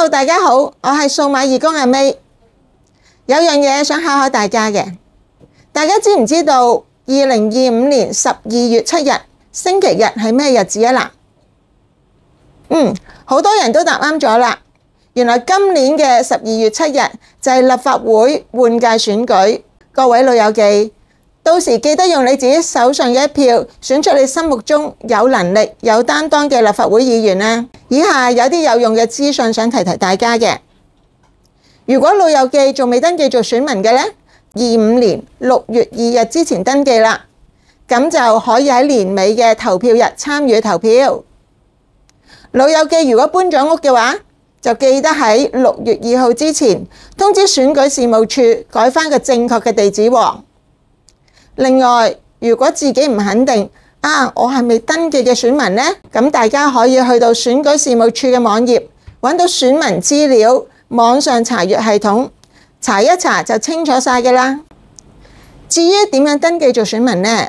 Hello， 大家好，我係數碼義工阿 May。有樣嘢想考考大家嘅，大家知唔知道2025年12月7日星期日係咩日子啊？好多人都答啱咗啦。原來今年嘅12月7日就係立法會換屆選舉。各位老友記，到時記得用你自己手上嘅一票選出你心目中有能力、有擔當嘅立法會議員啦。以下有啲有用嘅資訊想提提大家嘅。如果老友記仲未登記做選民嘅呢，25年6月2日之前登記啦，咁就可以喺年尾嘅投票日參與投票。老友記如果搬咗屋嘅話，就記得喺6月2號之前通知選舉事務處改返個正確嘅地址喎。另外，如果自己唔肯定我係未登記嘅選民呢，咁大家可以去到選舉事務處嘅網頁揾到選民資料網上查閱系統，查一查就清楚晒嘅啦。至於點樣登記做選民呢？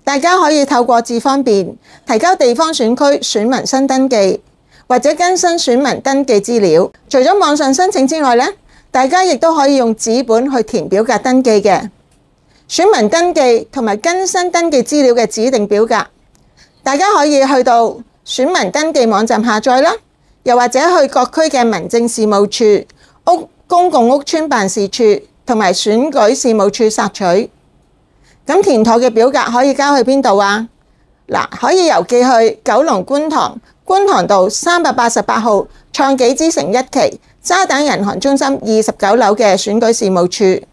大家可以透過智方便提交地方選區選民新登記，或者更新選民登記資料。除咗網上申請之外呢，大家亦都可以用紙本去填表格登記嘅。選民登記同埋更新登記資料嘅指定表格，大家可以去到選民登記網站下載啦，又或者去各區嘅民政事務處、公共屋邨辦事處同埋選舉事務處索取。咁填妥嘅表格可以交去邊度啊？可以郵寄去九龍觀塘道388號創紀之城1期渣打銀行中心29樓嘅選舉事務處。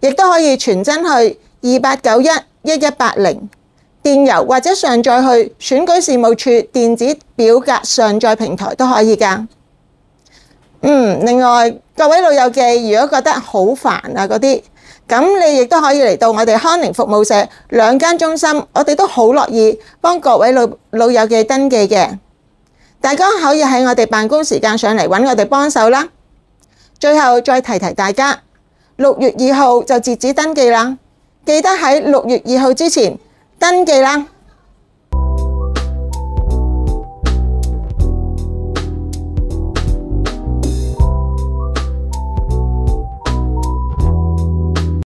亦都可以傳真去28911180，電郵或者上載去選舉事務處電子表格上載平台都可以㗎。另外各位老友記，如果覺得好煩嗰啲，咁你亦都可以嚟到我哋康寧服務社2間中心，我哋都好樂意幫各位老友記登記嘅。大家可以喺我哋辦公時間上嚟揾我哋幫手啦。最後再提提大家，6月2號就截止登記啦，記得喺6月2號之前登記啦。